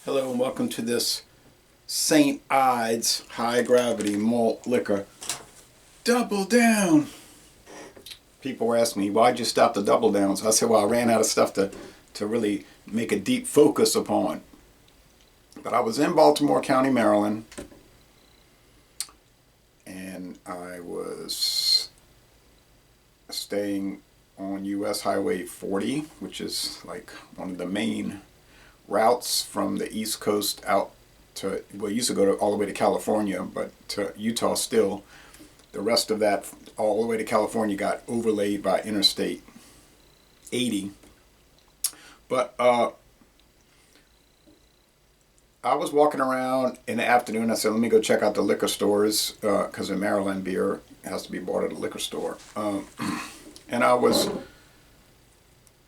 Hello and welcome to this St. Ides high gravity malt liquor. Double down. People were asking me, why'd you stop the double downs? I said, well, I ran out of stuff to really make a deep focus upon. But I was in Baltimore County, Maryland, and I was staying on US Highway 40, which is like one of the main routes from the East Coast out to, well, it used to go all the way to California, but to Utah still. The rest of that, all the way to California, got overlaid by Interstate 80. But I was walking around in the afternoon. I said, let me go check out the liquor stores, because in Maryland, beer has to be bought at a liquor store. And I was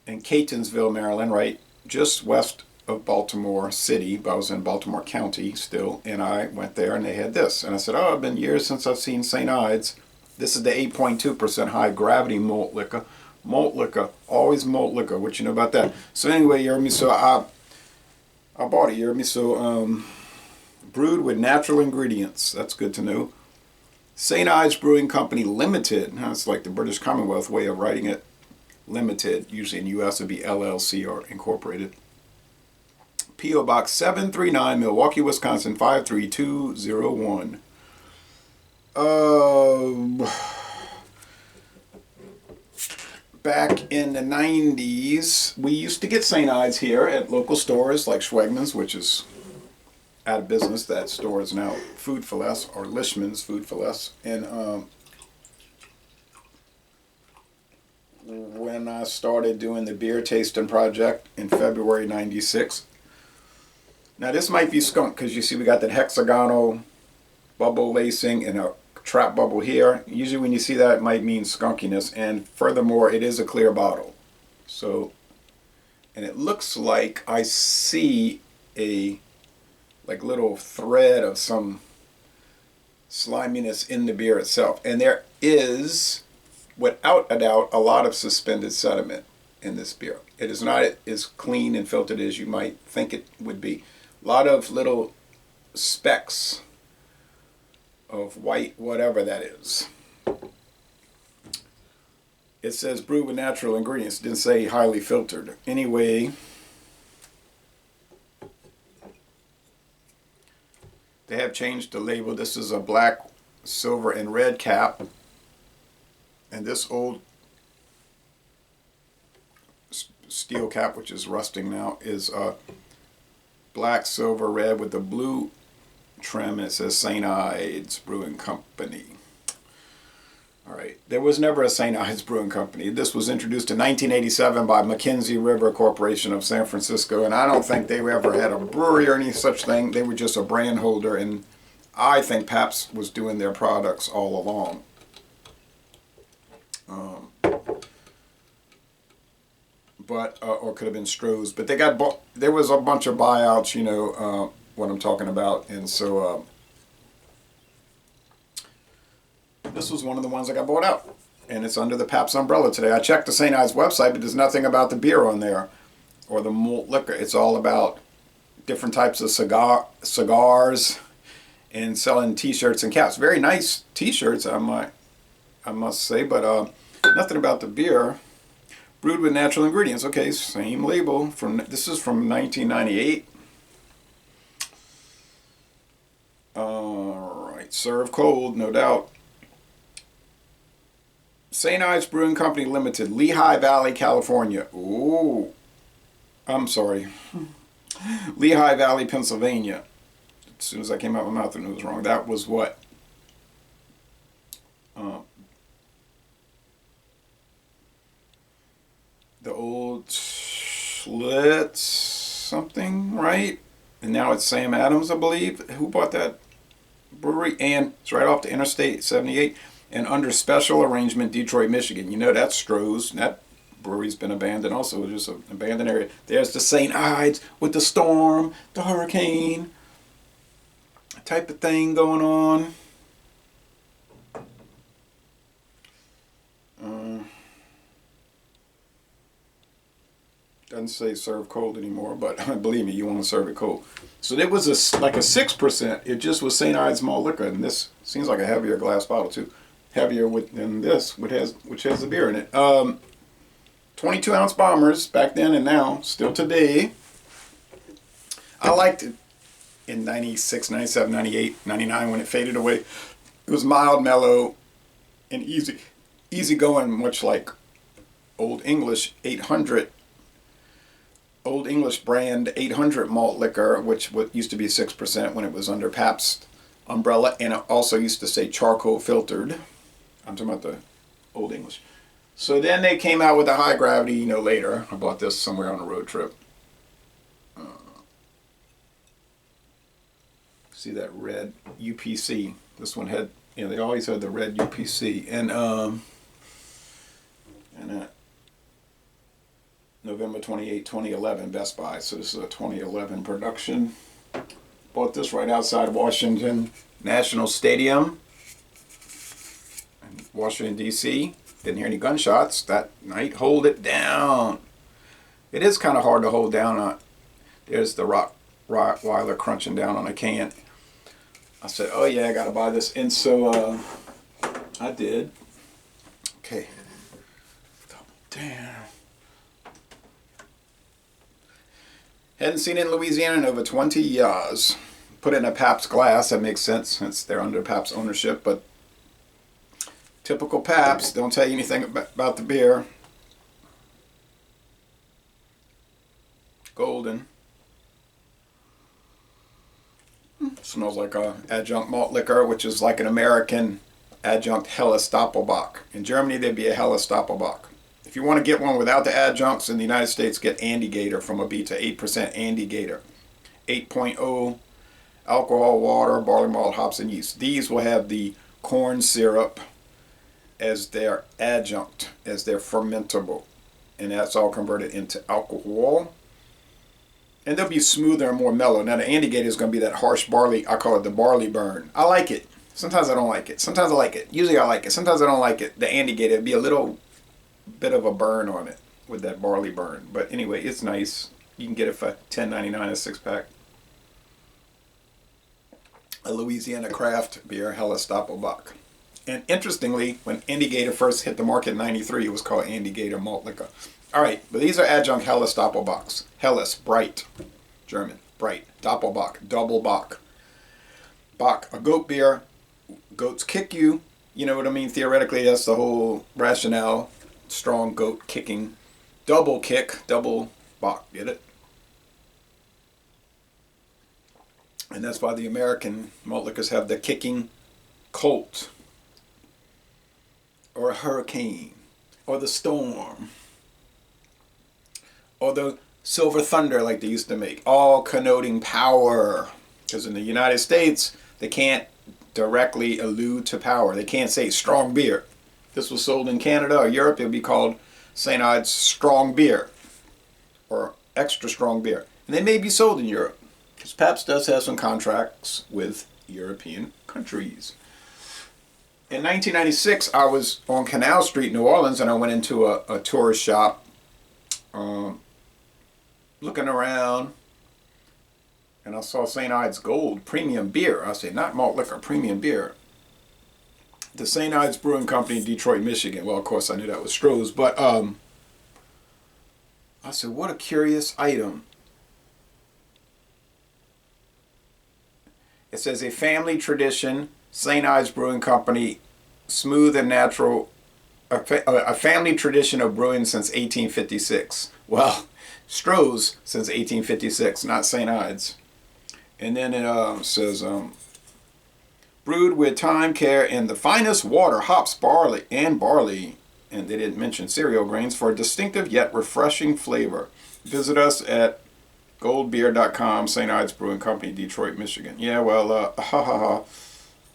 in Catonsville, Maryland, right just west of Baltimore City, but I was in Baltimore County still, and I went there and they had this. And I said, oh, it's been years since I've seen St. Ides. This is the 8.2% high gravity malt liquor. Malt liquor, always malt liquor. What you know about that? So anyway, you heard me, so I bought it, you heard me, so brewed with natural ingredients. That's good to know. St. Ides Brewing Company Limited. That's like the British Commonwealth way of writing it. Limited. Usually in the U.S. it would be LLC or Incorporated. P.O. Box 739, Milwaukee, Wisconsin 53201. Back in the 90s, we used to get St. Ides here at local stores like Schwegmann's, which is out of business. That store is now Food for Less, or Lishman's Food for Less. And when I started doing the beer tasting project in February 96, now this might be skunk because you see we got that hexagonal bubble lacing and a trap bubble here. Usually when you see that, it might mean skunkiness. And furthermore, it is a clear bottle. So, and it looks like I see a like little thread of some sliminess in the beer itself. And there is, without a doubt, a lot of suspended sediment in this beer. It is not as clean and filtered as you might think it would be. A lot of little specks of white, whatever that is. It says brewed with natural ingredients. It didn't say highly filtered. Anyway, they have changed the label. This is a black, silver, and red cap. And this old steel cap, which is rusting now, is black, silver, red with the blue trim. It says St. Ides Brewing Company. All right, there was never a St. Ides Brewing Company. This was introduced in 1987 by Mackenzie River Corporation of San Francisco, and I don't think they ever had a brewery or any such thing. They were just a brand holder, and I think Pabst was doing their products all along. Or could have been Stroh's, but they got there was a bunch of buyouts, you know what I'm talking about, and so this was one of the ones that got bought out, and it's under the Pabst umbrella today. I checked the St. Ides website, but there's nothing about the beer on there or the malt liquor. It's all about different types of cigars and selling T-shirts and caps. Very nice T-shirts, I must say, but nothing about the beer. Brewed with natural ingredients. Okay, same label. This is from 1998. All right, serve cold, no doubt. St. Ides Brewing Company Limited, Lehigh Valley, California. Ooh, I'm sorry. Lehigh Valley, Pennsylvania. As soon as I came out of my mouth, I knew it was wrong. That was what? The old Schlitz something, right? And now it's Sam Adams, I believe, who bought that brewery. And it's right off the Interstate 78 and under special arrangement, Detroit, Michigan. You know, that's Stroh's. That brewery's been abandoned also, just an abandoned area. There's the St. Ides with the storm, the hurricane type of thing going on. Doesn't say serve cold anymore, but believe me, you want to serve it cold. So there was like a 6%. It just was St. Ides malt liquor, and this seems like a heavier glass bottle too, heavier than this, which has the beer in it. 22-ounce bombers back then and now, still today. I liked it in 96, 97, 98, 99 when it faded away. It was mild, mellow, and easy going, much like Old English 800. Old English brand 800 malt liquor, which used to be 6% when it was under Pabst umbrella, and it also used to say charcoal filtered. I'm talking about the Old English. So then they came out with the high gravity, later. I bought this somewhere on a road trip. See that red UPC? This one had, they always had the red UPC, and November 28, 2011, Best Buy. So this is a 2011 production. Bought this right outside Washington National Stadium in Washington, D.C. Didn't hear any gunshots that night. Hold it down. It is kind of hard to hold down. There's the Rottweiler crunching down on a can. I said, oh yeah, I got to buy this. And so I did. Okay. Damn. Hadn't seen it in Louisiana in over 20 years. Put it in a Pabst glass. That makes sense since they're under Pabst ownership. But typical Pabst. Don't tell you anything about the beer. Golden. Smells like a adjunct malt liquor, which is like an American adjunct Helles Doppelbock. In Germany, there'd be a Helles Doppelbock. If you want to get one without the adjuncts in the United States, get Andy Gator from Abita, 8% Andy Gator. 8.0 alcohol, water, barley malt, hops, and yeast. These will have the corn syrup as their adjunct, as their fermentable. And that's all converted into alcohol. And they'll be smoother and more mellow. Now the Andy Gator is going to be that harsh barley. I call it the barley burn. I like it. Sometimes I don't like it. Sometimes I like it. Usually I like it. Sometimes I don't like it. The Andy Gator, it'd be a little bit of a burn on it with that barley burn. But anyway, it's nice. You can get it for $10.99 a 6-pack. A Louisiana craft beer, Helles Doppelbock. And interestingly, when Andy Gator first hit the market in 93, it was called Andy Gator Malt Liquor. All right, but these are adjunct Helles Doppelbocks. Helles, bright, German, bright. Doppelbock, double bock. Bock, a goat beer. Goats kick you. You know what I mean? Theoretically, that's the whole rationale. Strong goat kicking. Double kick, double bock. Get it? And that's why the American malt liquors have the kicking colt. Or a hurricane. Or the storm. Or the silver thunder like they used to make. All connoting power. Because in the United States, they can't directly allude to power. They can't say strong beer. If this was sold in Canada or Europe, it would be called St. Ides strong beer. Or extra strong beer. And they may be sold in Europe. Because Pabst does have some contracts with European countries. In 1996, I was on Canal Street, New Orleans, and I went into a tourist shop. Looking around, and I saw St. Ides Gold Premium Beer. I said, not malt liquor, premium beer. The St. Ides Brewing Company in Detroit, Michigan. Well, of course, I knew that was Stroh's, but I said, what a curious item. It says, a family tradition, St. Ides Brewing Company, smooth and natural, a family tradition of brewing since 1856. Well, Stroh's since 1856, not St. Ides. And then it says, brewed with time, care, and the finest water, hops, barley, and they didn't mention cereal grains, for a distinctive yet refreshing flavor. Visit us at goldbeer.com, St. Ides Brewing Company, Detroit, Michigan. Yeah, well,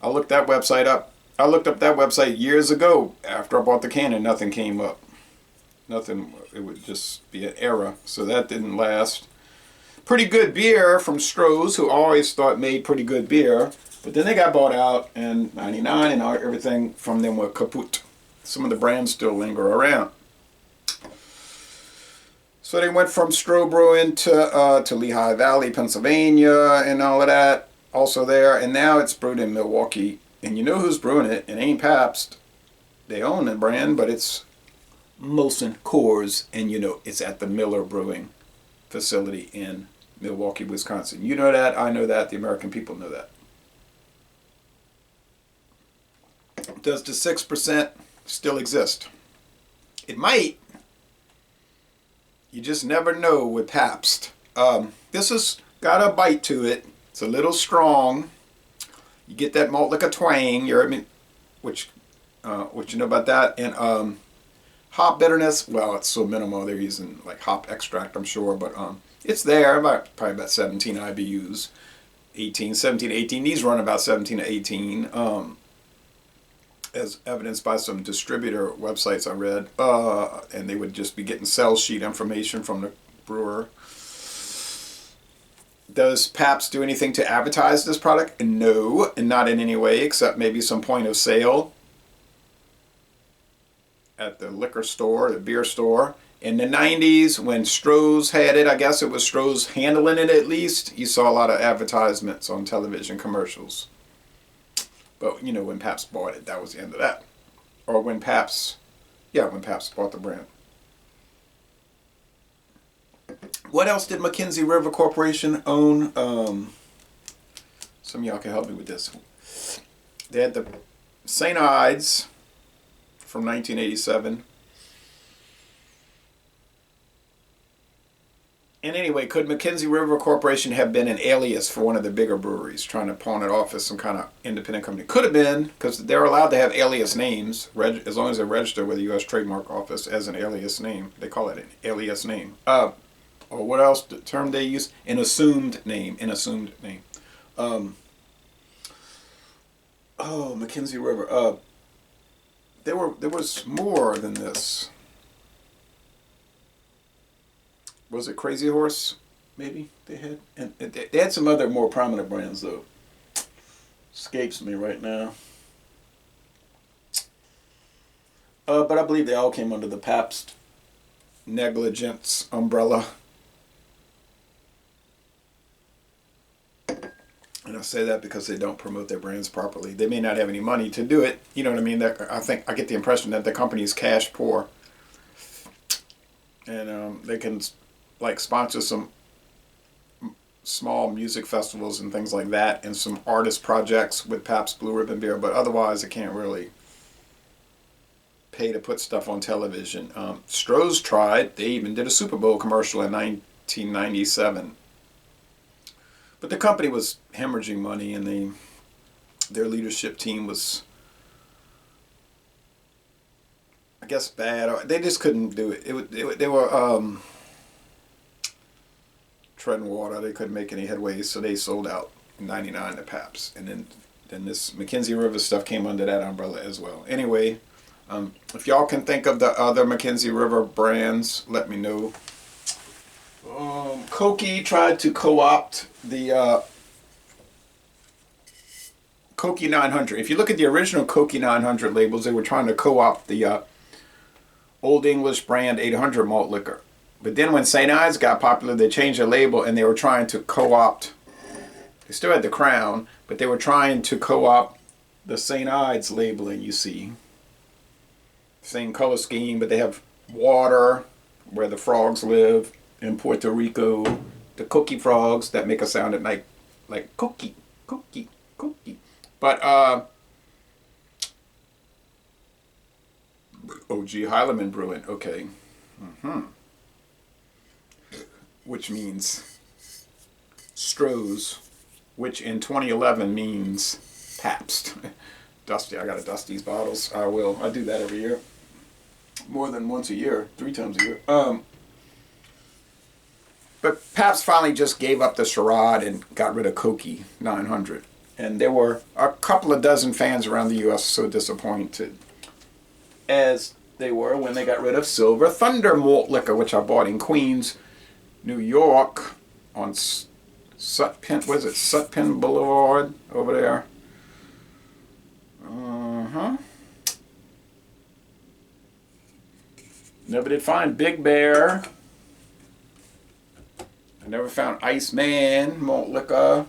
I looked that website up. I looked up that website years ago after I bought the can and nothing came up. Nothing, it would just be an error. So that didn't last. Pretty good beer from Stroh's, who always thought made pretty good beer. But then they got bought out in 99 and everything from them were kaput. Some of the brands still linger around. So they went from Stroh Brewing to Lehigh Valley, Pennsylvania, and all of that, also there. And now it's brewed in Milwaukee. And you know who's brewing it? It ain't Pabst. They own the brand, but it's Molson Coors, and you know it's at the Miller Brewing facility in Milwaukee, Wisconsin. You know that, I know that, the American people know that. Does the 6% still exist? It might. You just never know with Pabst. This has got a bite to it. It's a little strong. You get that malt liquor twang, which you know about that, and hop bitterness. Well, it's so minimal. They're using like hop extract, I'm sure, but it's there. Probably about 17 IBUs, 17 to 18. These run about 17 to 18. As evidenced by some distributor websites I read, and they would just be getting sell sheet information from the brewer. Does Pabst do anything to advertise this product? No, and not in any way except maybe some point of sale at the liquor store, the beer store. In the 90s, when Stroh's had it, I guess it was Stroh's handling it at least, you saw a lot of advertisements on television commercials. But, you know, when Pabst bought it, that was the end of that. Or when Pabst bought the brand. What else did Mackenzie River Corporation own? Some of y'all can help me with this. They had the St. Ides from 1987. And anyway, could Mackenzie River Corporation have been an alias for one of the bigger breweries, trying to pawn it off as some kind of independent company? Could have been, because they're allowed to have alias names, as long as they're registered with the U.S. Trademark Office as an alias name. They call it an alias name. Or what else, the term they use? An assumed name. Mackenzie River. There was more than this. Was it Crazy Horse? Maybe they had, and they had some other more prominent brands though. Escapes me right now. But I believe they all came under the Pabst negligence umbrella. And I say that because they don't promote their brands properly. They may not have any money to do it. You know what I mean? I think I get the impression that the company is cash poor, and they can like sponsor some small music festivals and things like that, and some artist projects with Pabst Blue Ribbon beer. But otherwise, it can't really pay to put stuff on television. Stroh's tried. They even did a Super Bowl commercial in 1997. But the company was hemorrhaging money, and their leadership team was, I guess, bad. They just couldn't do it. They were treading water. They couldn't make any headway, so they sold out in '99 to Pabst. And then this Mackenzie River stuff came under that umbrella as well. Anyway, if y'all can think of the other Mackenzie River brands, let me know. Koki tried to co-opt the Koki 900. If you look at the original Koki 900 labels, they were trying to co-opt the Old English brand 800 malt liquor. But then when St. Ides got popular, they changed their label and they were trying to co-opt, they still had the Crown, but they were trying to co-opt the St. Ides labeling, you see. Same color scheme, but they have water, where the frogs live, in Puerto Rico, the cookie frogs that make a sound at night, like cookie, cookie, cookie. But OG Heilemann Brewing, okay. Which means Stroh's, which in 2011 means Pabst. Dusty, I gotta dust these bottles. I will. I do that every year. More than once a year, 3 times a year. But Pabst finally just gave up the charade and got rid of Koki 900. And there were a couple of dozen fans around the U.S. so disappointed, as they were when they got rid of Silver Thunder malt liquor, which I bought in Queens, New York, on Sutpen Boulevard over there. Never did find Big Bear. I never found Iceman malt liquor.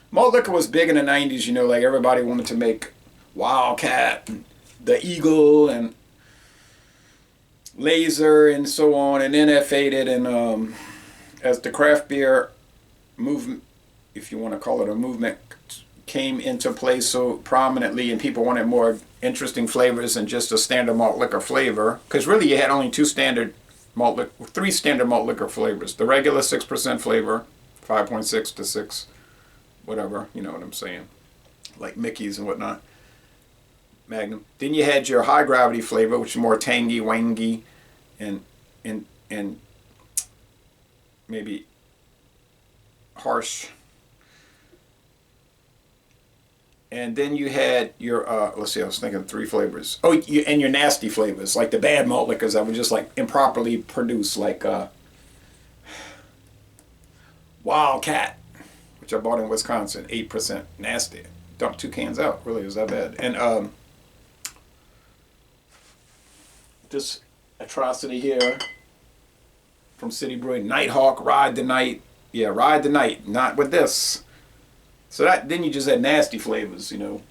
Malt liquor was big in the 90s, you know, like everybody wanted to make Wildcat and the Eagle and Laser and so on, and then that faded, and as the craft beer movement, if you want to call it a movement, came into play so prominently, and people wanted more interesting flavors than just a standard malt liquor flavor, because really you had only three standard malt liquor flavors: the regular 6% flavor, 5.6 to 6, whatever, you know what I'm saying, like Mickey's and whatnot, Magnum. Then you had your high gravity flavor, which is more tangy, wangy, and maybe harsh. And then you had your, let's see, I was thinking 3 flavors. Oh, and your nasty flavors, like the bad malt liquors that were just like improperly produced, like Wildcat, which I bought in Wisconsin, 8%, nasty. Dumped 2 cans out, really, it was that bad. And this atrocity here from City Brewing, Nighthawk, Ride the Night. Yeah, Ride the Night, not with this. So that, then you just had nasty flavors, you know.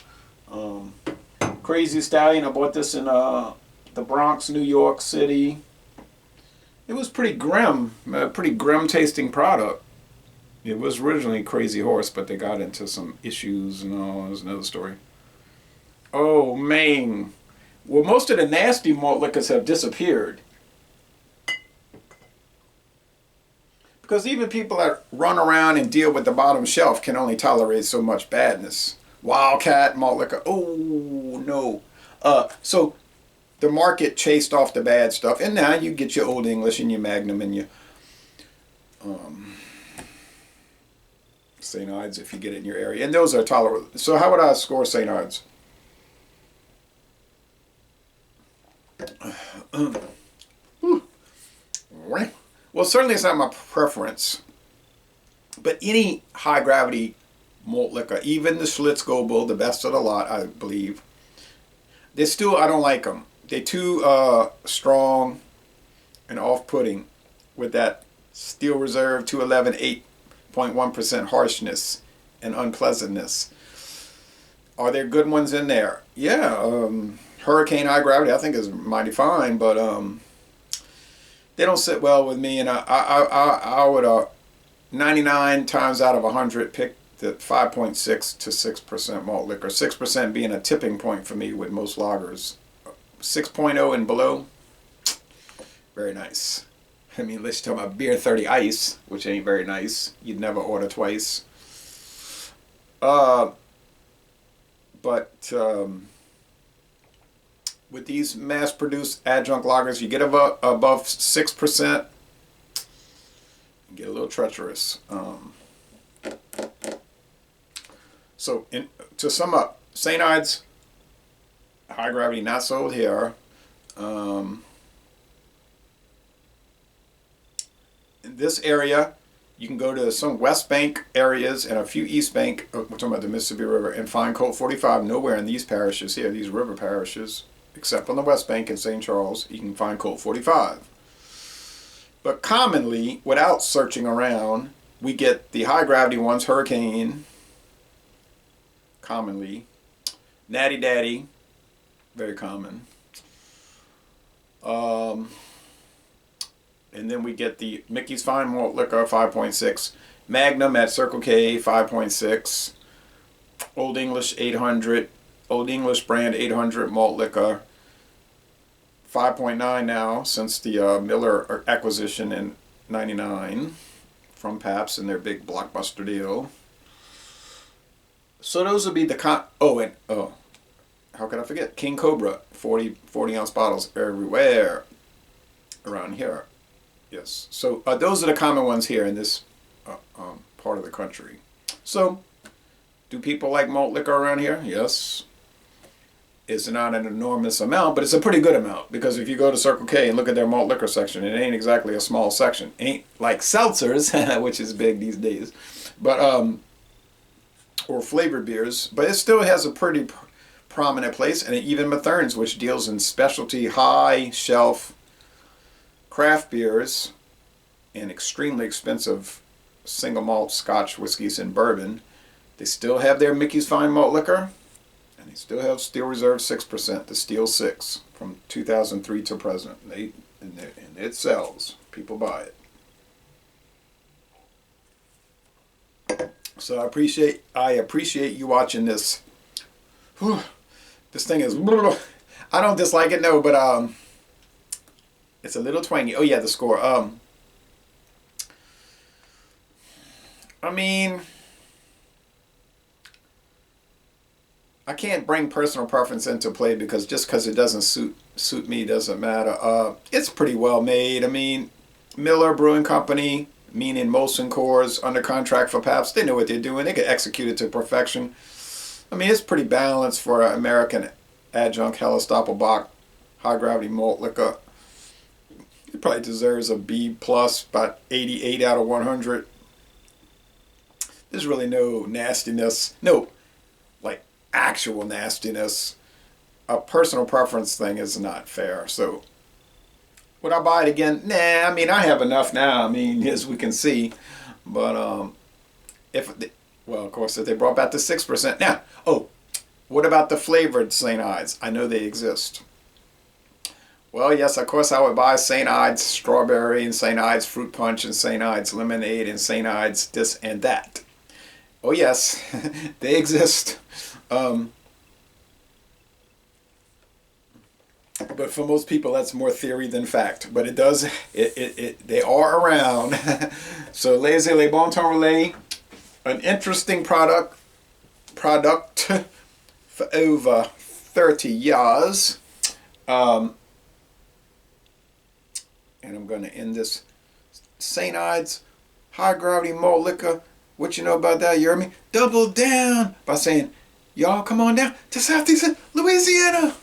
Crazy Stallion, I bought this in the Bronx, New York City. It was pretty grim, a pretty grim tasting product. It was originally Crazy Horse, but they got into some issues and all. That was another story. Oh, man. Well, most of the nasty malt liquors have disappeared. Because even people that run around and deal with the bottom shelf can only tolerate so much badness. Wildcat, malt liquor, oh no. So the market chased off the bad stuff, and now you get your Old English and your Magnum and your St. Ides if you get it in your area. And those are tolerable. So how would I score St. Ides? Well, certainly it's not my preference, but any high gravity malt liquor, even the Schlitz Goebel, the best of the lot, I believe, they still, I don't like them. They're too strong and off-putting with that Steel Reserve 211 8.1% harshness and unpleasantness. Are there good ones in there? Yeah, Hurricane High Gravity I think is mighty fine, but they don't sit well with me, and I would 99 times out of 100 pick the 5.6 to 6% malt liquor. 6% being a tipping point for me with most lagers. 6.0 and below, very nice. I mean, let's talk about Beer 30 Ice, which ain't very nice. You'd never order twice. With these mass-produced adjunct lagers, you get above 6%, you get a little treacherous. To sum up, St. Ides, high gravity, not sold here. In this area, you can go to some West Bank areas and a few East Bank, we're talking about the Mississippi River, and find Colt 45 nowhere in these parishes here, these river parishes. Except on the West Bank in St. Charles, you can find Colt 45. But commonly, without searching around, we get the high gravity ones, Hurricane, commonly, Natty Daddy, very common. And then we get the Mickey's Fine Malt Liquor, 5.6, Magnum at Circle K, 5.6, Old English 800, Old English brand 800 malt liquor, 5.9 now since the Miller acquisition in '99 from Pabst and their big blockbuster deal. So those would be the how could I forget? King Cobra, 40 ounce bottles everywhere around here. Yes. So those are the common ones here in this part of the country. So do people like malt liquor around here? Yes. It's not an enormous amount, but it's a pretty good amount, because if you go to Circle K and look at their malt liquor section, it ain't exactly a small section. It ain't like seltzers, which is big these days, but or flavored beers, but it still has a pretty prominent place. And even Mathern's, which deals in specialty high shelf craft beers and extremely expensive single malt Scotch whiskeys and bourbon. They still have their Mickey's Fine Malt Liquor, and they still have Steel Reserve 6%, the Steel 6 from 2003 to present. And it sells. People buy it. So I appreciate you watching this. Whew, this thing is. I don't dislike it, no, but it's a little twangy. Oh yeah, the score. I mean, I can't bring personal preference into play because just because it doesn't suit me doesn't matter. It's pretty well made. I mean, Miller Brewing Company, meaning Molson Coors, under contract for Pabst, they know what they're doing. They can execute it to perfection. I mean, it's pretty balanced for an American adjunct Helles Doppelbock high gravity malt liquor. It probably deserves a B plus, about 88 out of 100. There's really no nastiness, no like actual nastiness. A personal preference thing is not fair. So would I buy it again? Nah, I mean, I have enough now. I mean, as we can see. But well, of course, if they brought back the 6%. Now, oh, what about the flavored St. Ides? I know they exist. Well, yes, of course, I would buy St. Ides strawberry and St. Ides fruit punch and St. Ides lemonade and St. Ides this and that. Oh, yes, they exist. But for most people, that's more theory than fact. But they are around. So, Les Le Bon Temps Relais, an interesting product for over 30 years. And I'm going to end this St. Ides high gravity malt liquor. What you know about that? You heard me? Double down by saying, y'all come on down to Southeast Louisiana.